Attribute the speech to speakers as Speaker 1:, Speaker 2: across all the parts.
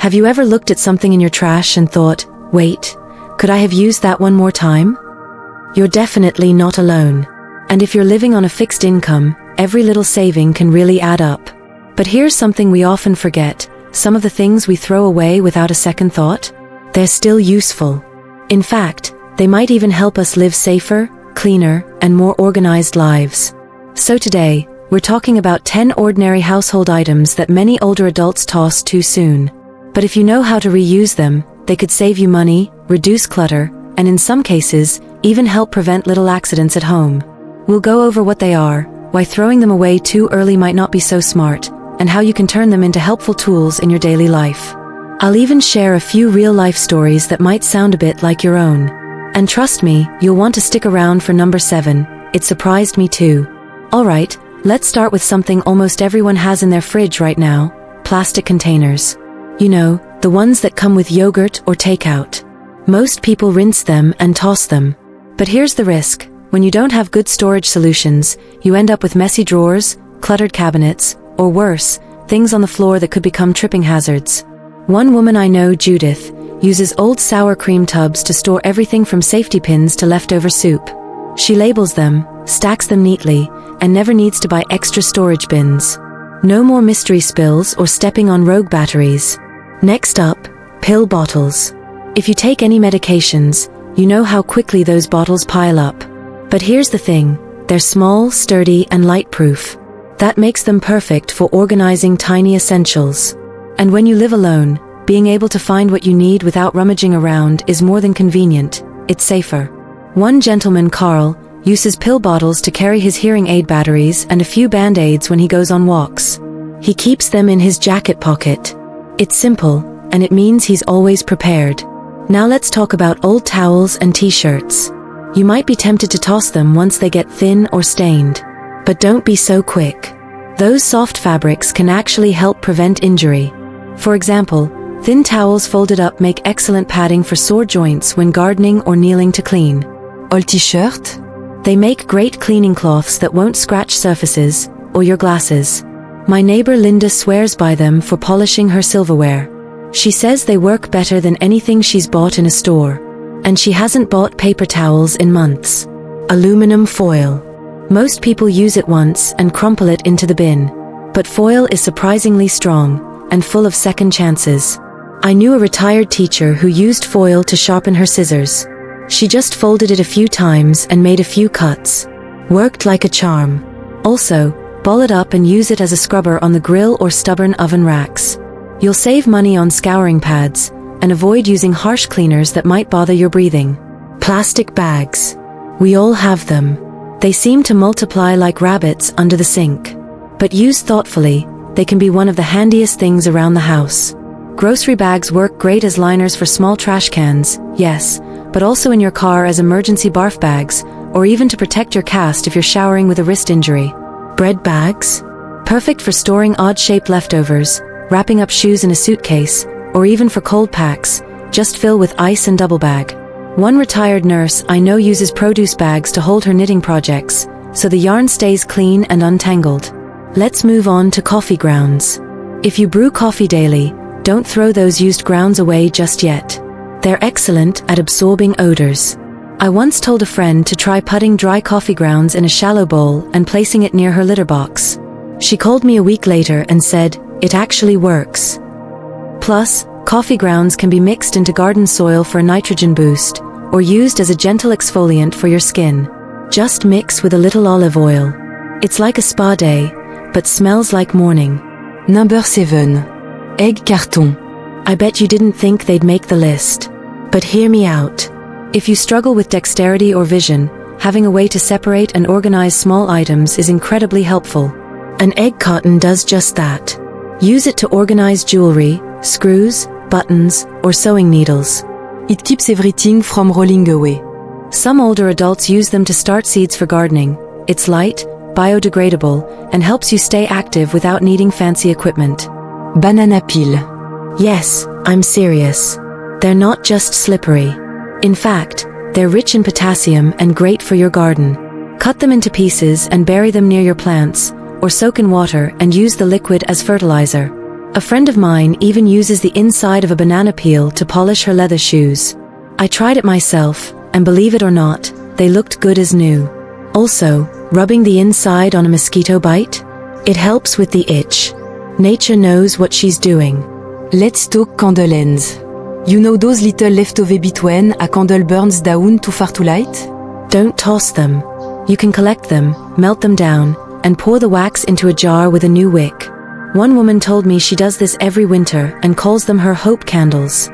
Speaker 1: Have you ever looked at something in your trash and thought, wait, could I have used that one more time? You're definitely not alone. And if you're living on a fixed income, every little saving can really add up. But here's something we often forget. Some of the things we throw away without a second thought, they're still useful. In fact, they might even help us live safer, cleaner, and more organized lives. So today, we're talking about 10 ordinary household items that many older adults toss too soon. But if you know how to reuse them, they could save you money, reduce clutter, and in some cases, even help prevent little accidents at home. We'll go over what they are, why throwing them away too early might not be so smart, and how you can turn them into helpful tools in your daily life. I'll even share a few real-life stories that might sound a bit like your own. And trust me, you'll want to stick around for number 7. It surprised me too. Alright, let's start with something almost everyone has in their fridge right now: plastic containers. You know, the ones that come with yogurt or takeout. Most people rinse them and toss them. But here's the risk. When you don't have good storage solutions, you end up with messy drawers, cluttered cabinets, or worse, things on the floor that could become tripping hazards. One woman I know, Judith, uses old sour cream tubs to store everything from safety pins to leftover soup. She labels them, stacks them neatly, and never needs to buy extra storage bins. No more mystery spills or stepping on rogue batteries. Next up, pill bottles. If you take any medications, you know how quickly those bottles pile up. But here's the thing, they're small, sturdy, and light-proof. That makes them perfect for organizing tiny essentials. And when you live alone, being able to find what you need without rummaging around is more than convenient, it's safer. One gentleman, Carl, uses pill bottles to carry his hearing aid batteries and a few band-aids when he goes on walks. He keeps them in his jacket pocket. It's simple, and it means he's always prepared. Now let's talk about old towels and t-shirts. You might be tempted to toss them once they get thin or stained. But don't be so quick. Those soft fabrics can actually help prevent injury. For example, thin towels folded up make excellent padding for sore joints when gardening or kneeling to clean. Old t-shirt? They make great cleaning cloths that won't scratch surfaces or your glasses. My neighbor Linda swears by them for polishing her silverware. She says they work better than anything she's bought in a store. And she hasn't bought paper towels in months. Aluminum foil. Most people use it once and crumple it into the bin. But foil is surprisingly strong and full of second chances. I knew a retired teacher who used foil to sharpen her scissors. She just folded it a few times and made a few cuts. Worked like a charm. Also, ball it up and use it as a scrubber on the grill or stubborn oven racks. You'll save money on scouring pads and avoid using harsh cleaners that might bother your breathing. Plastic bags. We all have them. They seem to multiply like rabbits under the sink. But used thoughtfully, they can be one of the handiest things around the house. Grocery bags work great as liners for small trash cans, yes, but also in your car as emergency barf bags, or even to protect your cast if you're showering with a wrist injury. Bread bags? Perfect for storing odd-shaped leftovers, wrapping up shoes in a suitcase, or even for cold packs. Just fill with ice and double bag. One retired nurse I know uses produce bags to hold her knitting projects, so the yarn stays clean and untangled. Let's move on to coffee grounds. If you brew coffee daily, don't throw those used grounds away just yet. They're excellent at absorbing odors. I once told a friend to try putting dry coffee grounds in a shallow bowl and placing it near her litter box. She called me a week later and said, it actually works. Plus, coffee grounds can be mixed into garden soil for a nitrogen boost, or used as a gentle exfoliant for your skin. Just mix with a little olive oil. It's like a spa day, but smells like morning. Number 7. Egg carton. I bet you didn't think they'd make the list. But hear me out. If you struggle with dexterity or vision, having a way to separate and organize small items is incredibly helpful. An egg carton does just that. Use it to organize jewelry, screws, buttons, or sewing needles. It keeps everything from rolling away. Some older adults use them to start seeds for gardening. It's light, biodegradable, and helps you stay active without needing fancy equipment. Banana peel. Yes, I'm serious. They're not just slippery. In fact, they're rich in potassium and great for your garden. Cut them into pieces and bury them near your plants, or soak in water and use the liquid as fertilizer. A friend of mine even uses the inside of a banana peel to polish her leather shoes. I tried it myself, and believe it or not, they looked good as new. Also, rubbing the inside on a mosquito bite? It helps with the itch. Nature knows what she's doing.
Speaker 2: Let's talk candles. You know those little leftover between a candle burns down too far to light?
Speaker 1: Don't toss them. You can collect them, melt them down, and pour the wax into a jar with a new wick. One woman told me she does this every winter and calls them her hope candles.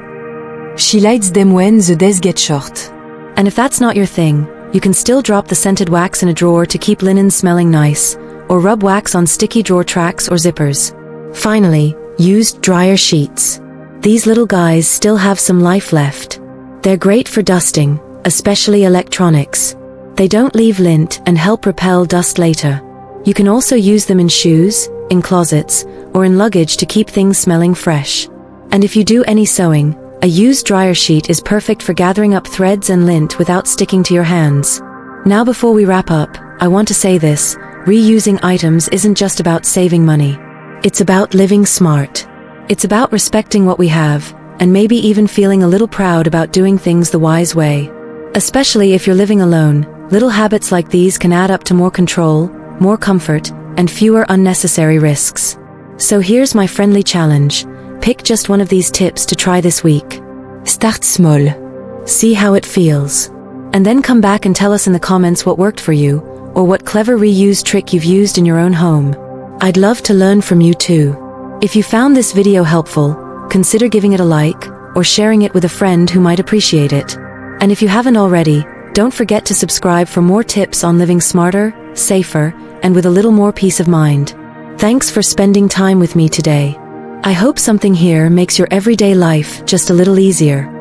Speaker 2: She lights them when the days get short.
Speaker 1: And if that's not your thing, you can still drop the scented wax in a drawer to keep linen smelling nice, or rub wax on sticky drawer tracks or zippers. Finally, used dryer sheets. These little guys still have some life left. They're great for dusting, especially electronics. They don't leave lint and help repel dust later. You can also use them in shoes, in closets, or in luggage to keep things smelling fresh. And if you do any sewing, a used dryer sheet is perfect for gathering up threads and lint without sticking to your hands. Now before we wrap up, I want to say this: reusing items isn't just about saving money. It's about living smart. It's about respecting what we have, and maybe even feeling a little proud about doing things the wise way. Especially if you're living alone, little habits like these can add up to more control, more comfort, and fewer unnecessary risks. So here's my friendly challenge. Pick just one of these tips to try this week.
Speaker 2: Start small.
Speaker 1: See how it feels. And then come back and tell us in the comments what worked for you, or what clever reuse trick you've used in your own home. I'd love to learn from you too. If you found this video helpful, consider giving it a like, or sharing it with a friend who might appreciate it. And if you haven't already, don't forget to subscribe for more tips on living smarter, safer, and with a little more peace of mind. Thanks for spending time with me today. I hope something here makes your everyday life just a little easier.